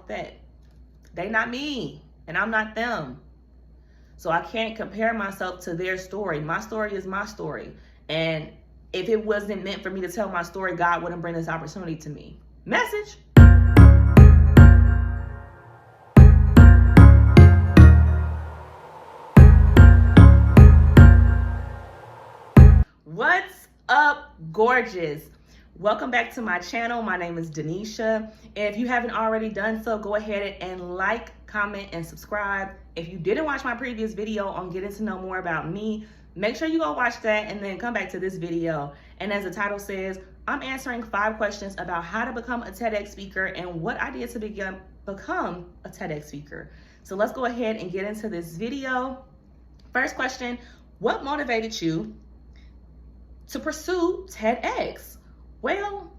about that. They not me, and I'm not them. So I can't compare myself to their story. My story is my story. And if it wasn't meant for me to tell my story, God wouldn't bring this opportunity to me. Message. What's up, gorgeous? Welcome back to my channel. My name is Denisha. If you haven't already done so, go ahead and like, comment, and subscribe. If you didn't watch my previous video on getting to know more about me, make sure you go watch that and then come back to this video. And as the title says, I'm answering 5 questions about how to become a TEDx speaker and what I did to become a TEDx speaker. So let's go ahead and get into this video. First question, what motivated you to pursue TEDx? Well,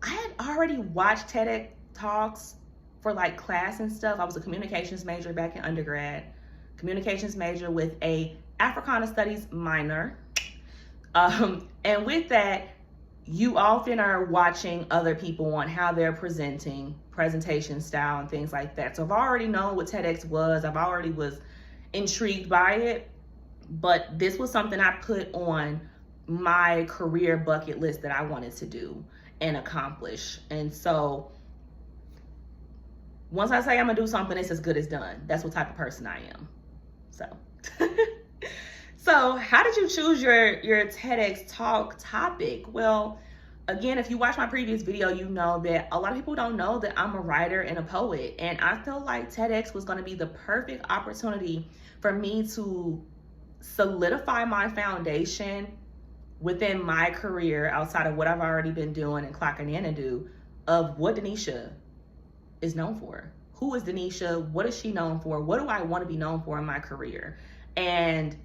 I had already watched TEDx talks for like class and stuff. I was a communications major back in undergrad, communications major with a Africana Studies minor. And with that, you often are watching other people on how they're presenting, presentation style and things like that. So I've already known what TEDx was. I've already was intrigued by it, but this was something I put on my career bucket list that I wanted to do and accomplish. And so once I say I'm gonna do something, it's as good as done. That's what type of person I am. So how did you choose your TEDx talk topic? Well, again, if you watch my previous video, you know that a lot of people don't know that I'm a writer and a poet. And I felt like TEDx was gonna be the perfect opportunity for me to solidify my foundation within my career outside of what I've already been doing and clocking in to do of what Denisha is known for. Who is Denisha? What is she known for? What do I want to be known for in my career? And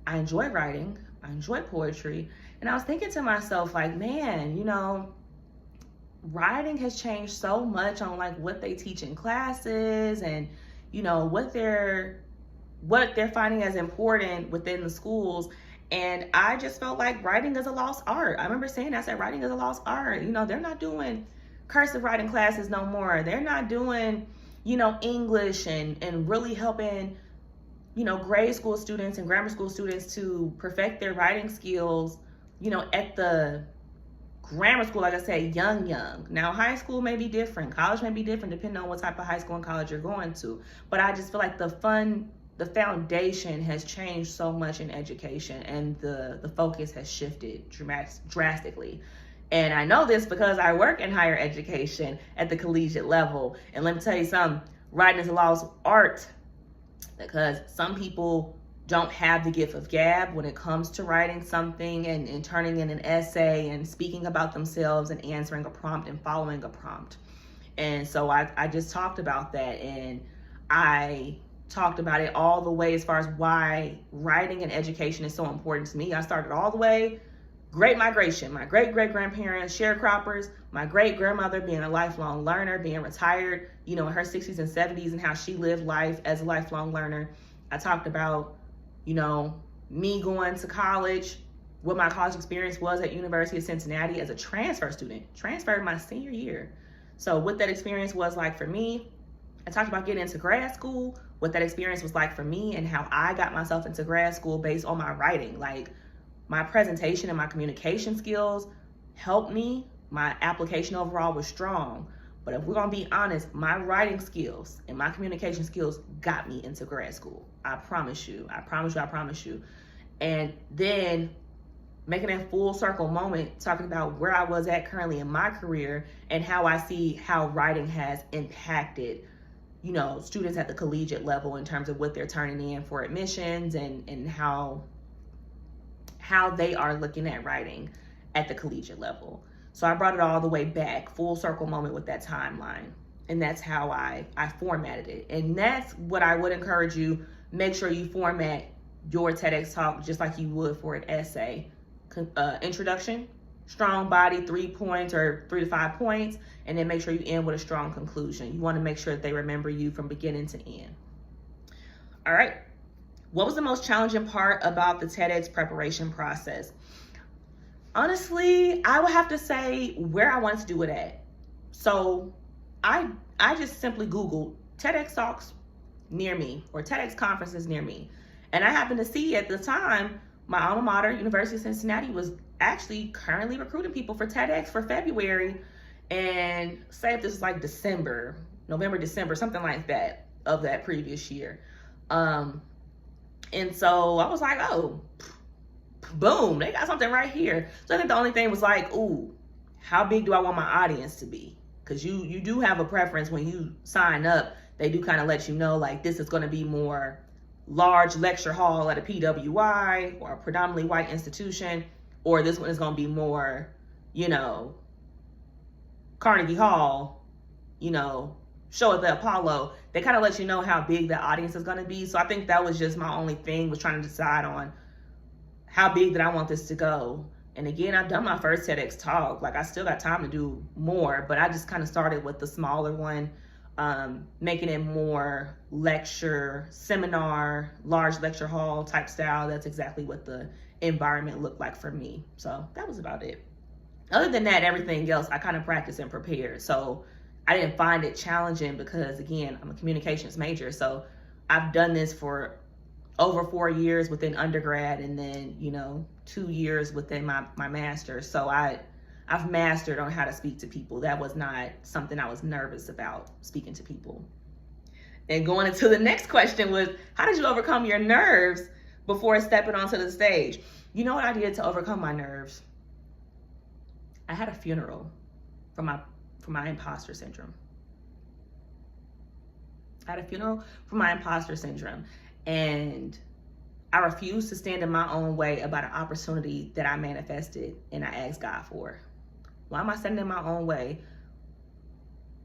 I enjoy writing. I enjoy poetry. And I was thinking to myself, like, man, you know, writing has changed so much on like what they teach in classes and, you know, what they're finding as important within the schools. And I just felt like writing is a lost art. I remember saying that. I said, writing is a lost art. You know, they're not doing cursive writing classes no more. They're not doing, you know, English and really helping, you know, grade school students and grammar school students to perfect their writing skills, you know, at the grammar school, like I said, young. Now, high school may be different. College may be different depending on what type of high school and college you're going to. But I just feel like the foundation has changed so much in education, and the focus has shifted drastically. And I know this because I work in higher education at the collegiate level. And let me tell you something, writing is a lost art because some people don't have the gift of gab when it comes to writing something and turning in an essay and speaking about themselves and answering a prompt and following a prompt. And so I just talked about that, and I talked about it all the way as far as why writing and education is so important to me. I started all the way, Great Migration, my great-great-grandparents, sharecroppers, my great-grandmother being a lifelong learner, being retired, you know, in her 60s and 70s and how she lived life as a lifelong learner. I talked about, you know, me going to college, what my college experience was at University of Cincinnati as a transfer student, transferred my senior year. So what that experience was like for me. I talked about getting into grad school, what that experience was like for me and how I got myself into grad school based on my writing. Like my presentation and my communication skills helped me. My application overall was strong. But if we're gonna be honest, my writing skills and my communication skills got me into grad school. I promise you, I promise you. And then making that full circle moment, talking about where I was at currently in my career and how I see how writing has impacted, you know, students at the collegiate level in terms of what they're turning in for admissions and how they are looking at writing at the collegiate level. So I brought it all the way back, full circle moment with that timeline. And that's how I formatted it. And that's what I would encourage you. Make sure you format your TEDx talk just like you would for an essay. Introduction, strong body, 3 points or 3 to 5 points, and then make sure you end with a strong conclusion. You want to make sure that they remember you from beginning to end. All right. What was the most challenging part about the TEDx preparation process? Honestly, I would have to say where I wanted to do it at. So I I just simply Googled TEDx talks near me or TEDx conferences near me. And I happened to see at the time, my alma mater, University of Cincinnati, was actually currently recruiting people for TEDx for February. And say if this is like December, November, December, something like that of that previous year. And so I was like, oh, boom, they got something right here. So I think the only thing was like, ooh, how big do I want my audience to be? Because you do have a preference when you sign up. They do kind of let you know, like, this is going to be more large lecture hall at a PWI or a predominantly white institution, or this one is going to be more, you know, Carnegie Hall, you know, show at the Apollo. They kind of let you know how big the audience is going to be. So I think that was just my only thing, was trying to decide on how big did I want this to go. And again, I've done my first TEDx talk. Like, I still got time to do more, but I just kind of started with the smaller one, making it more lecture, seminar, large lecture hall type style. That's exactly what the environment looked like for me. So that was about it. Other than that, everything else, I kind of practiced and prepared. So I didn't find it challenging because, again, I'm a communications major. So I've done this for over 4 years within undergrad, and then, you know, 2 years within my master's. So I've mastered on how to speak to people. That was not something I was nervous about, speaking to people. And going into the next question was, how did you overcome your nerves before stepping onto the stage? You know what I did to overcome my nerves? I had a funeral for my imposter syndrome. I had a funeral for my imposter syndrome. And I refused to stand in my own way about an opportunity that I manifested and I asked God for. Why am I standing in my own way?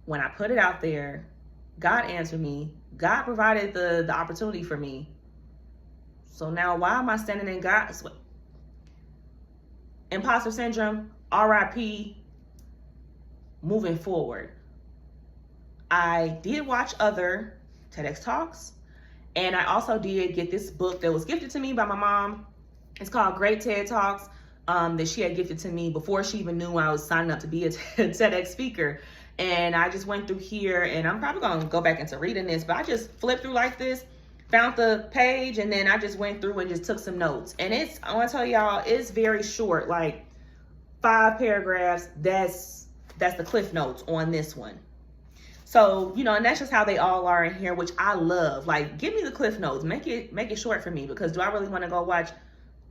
When I put it out there, God answered me. God provided the opportunity for me. So now why am I standing in God's way? Imposter syndrome, RIP, moving forward. I did watch other TEDx talks. And I also did get this book that was gifted to me by my mom. It's called Great TED Talks, that she had gifted to me before she even knew I was signing up to be a TEDx speaker. And I just went through here, and I'm probably going to go back into reading this, but I just flipped through like this, found the page, and then I just went through and just took some notes. And I want to tell y'all, it's very short, like 5 paragraphs. That's the cliff notes on this one. So, you know, and that's just how they all are in here, which I love. Like, give me the cliff notes, make it short for me, because do I really want to go watch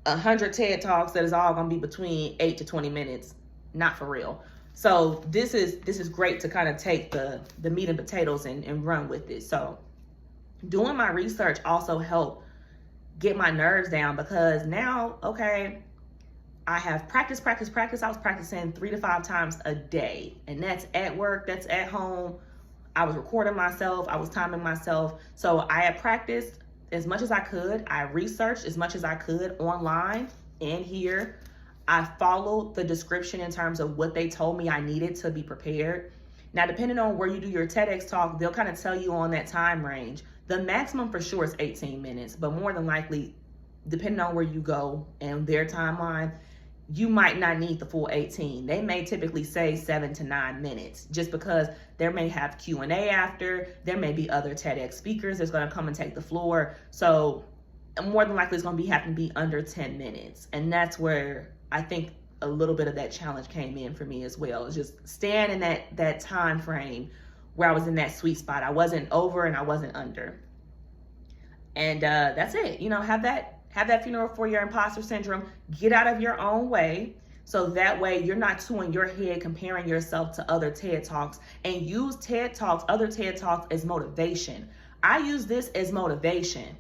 100 TED Talks that is all going to be between 8 to 20 minutes? Not for real. So this is great to kind of take the meat and potatoes and run with it. So doing my research also helped get my nerves down, because now, okay, I have practice. I was practicing 3 to 5 times a day, and that's at work, that's at home. I was recording myself, I was timing myself. So I had practiced as much as I could. I researched as much as I could online and here. I followed the description in terms of what they told me I needed to be prepared. Now, depending on where you do your TEDx talk, they'll kind of tell you on that time range. The maximum for sure is 18 minutes, but more than likely, depending on where you go and their timeline, you might not need the full 18. They may typically say 7 to 9 minutes, just because there may have Q&A after. There may be other TEDx speakers that's going to come and take the floor. So more than likely it's going to have to be under 10 minutes. And that's where I think a little bit of that challenge came in for me as well. It's just staying in that time frame where I was in that sweet spot. I wasn't over and I wasn't under. And that's it. You know, have that funeral for your imposter syndrome. Get out of your own way, so that way you're not too in your head comparing yourself to other TED Talks, and use other TED Talks as motivation. I use this as motivation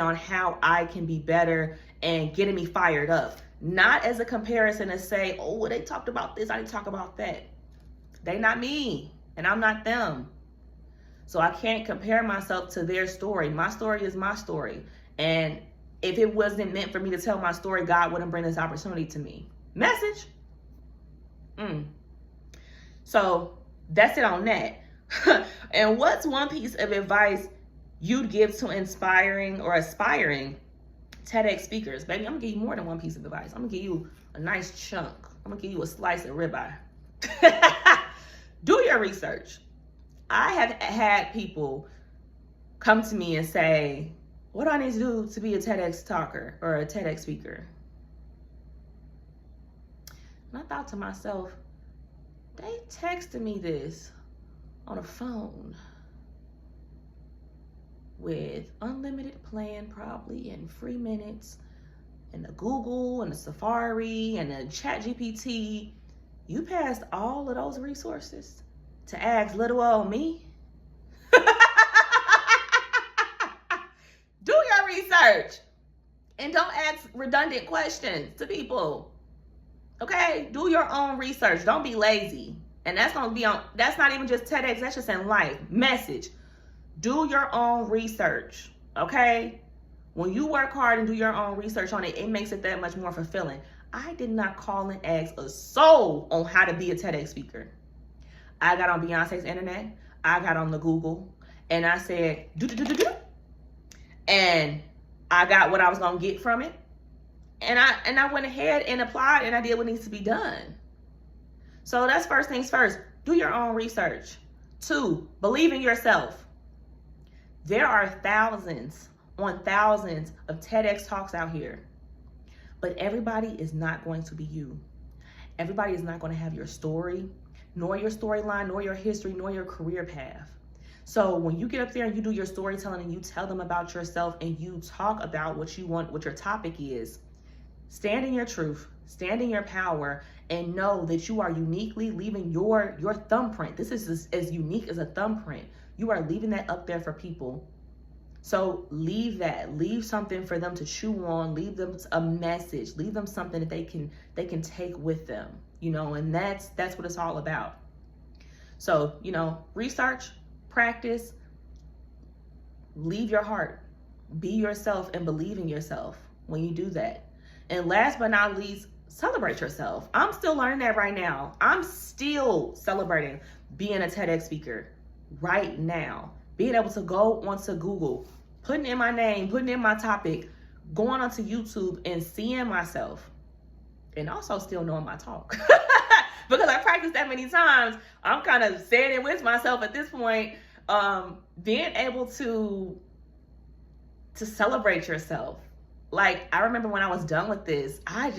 on how I can be better and getting me fired up. Not as a comparison to say, oh, they talked about this, I didn't talk about that. They not me, and I'm not them. So I can't compare myself to their story. My story is my story. And if it wasn't meant for me to tell my story, God wouldn't bring this opportunity to me. Message. So that's it on that. And what's one piece of advice you'd give to inspiring or aspiring TEDx speakers? Baby, I'm gonna give you more than one piece of advice. I'm gonna give you a nice chunk. I'm gonna give you a slice of ribeye. Do your research. I have had people come to me and say, what do I need to do to be a TEDx talker or a TEDx speaker? And I thought to myself, they texted me this on a phone with unlimited plan probably and free minutes and the Google and the Safari and the Chat GPT. You passed all of those resources to ask little old me? Do your research and don't ask redundant questions to people. Okay, do your own research. Don't be lazy. And that's gonna be on, that's not even just TEDx, that's just in life. Message. Do your own research. Okay? When you work hard and do your own research on it, it makes it that much more fulfilling. I did not call and ask a soul on how to be a TEDx speaker. I got on Beyonce's internet. I got on the Google and I said, do. And I got what I was gonna get from it. And I went ahead and applied and I did what needs to be done. So that's first things first. Do your own research. 2, believe in yourself. There are thousands on thousands of TEDx talks out here, but everybody is not going to be you. Everybody is not going to have your story, nor your storyline, nor your history, nor your career path. So when you get up there and you do your storytelling and you tell them about yourself and you talk about what you want, what your topic is, stand in your truth, stand in your power, and know that you are uniquely leaving your thumbprint. This is as unique as a thumbprint. You are leaving that up there for people. So leave that, leave something for them to chew on, leave them a message, leave them something that they can take with them, you know, and that's what it's all about. So, you know, research, practice, leave your heart, be yourself and believe in yourself when you do that. And last but not least, celebrate yourself. I'm still learning that right now. I'm still celebrating being a TEDx speaker right now. Being able to go onto Google, putting in my name, putting in my topic, going onto YouTube and seeing myself, and also still knowing my talk. Because I practiced that many times, I'm kind of saying it with myself at this point. Being able to celebrate yourself. Like, I remember when I was done with this, I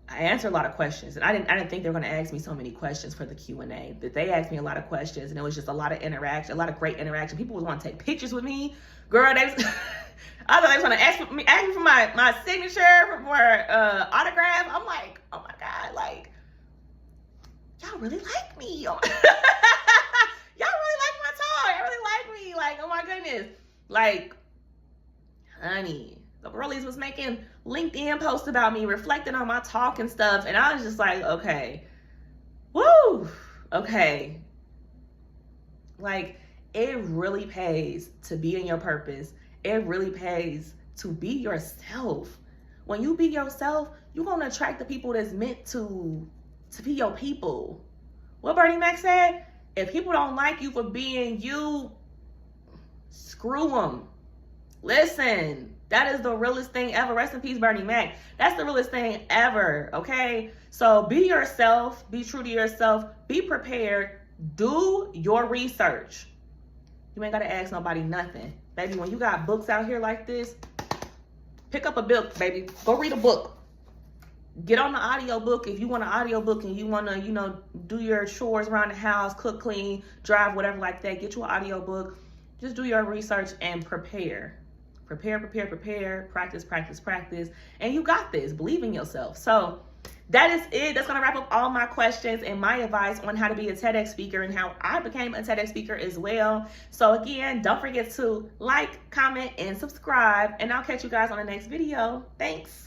answered a lot of questions, and I didn't think they were going to ask me so many questions for the Q&A. But they asked me a lot of questions, and it was just a lot of interaction, a lot of great interaction. People would want to take pictures with me. Girl, I thought they was going to ask me for my signature, for autograph. I'm like, oh my God, like, y'all really like me. Y'all really like my talk. Y'all really like me. Like, oh my goodness. Like, honey, the girlies was making LinkedIn posts about me, reflecting on my talk and stuff. And I was just like, okay, woo, okay. Like, it really pays to be in your purpose. It really pays to be yourself. When you be yourself, you're going to attract the people that's meant to be your people. What Bernie Mac said, if people don't like you for being you, screw them. Listen, that is the realest thing ever. Rest in peace, Bernie Mac. That's the realest thing ever, okay? So be yourself, be true to yourself, be prepared, do your research. You ain't gotta ask nobody nothing. Baby, when you got books out here like this, pick up a book, baby. Go read a book. Get on the audio book if you want an audio book and you want to, you know, do your chores around the house, cook, clean, drive, whatever like that. Get you an audio book. Just do your research and prepare. Prepare, practice. And you got this. Believe in yourself. So that is it. That's going to wrap up all my questions and my advice on how to be a TEDx speaker and how I became a TEDx speaker as well. So again, don't forget to like, comment, and subscribe. And I'll catch you guys on the next video. Thanks.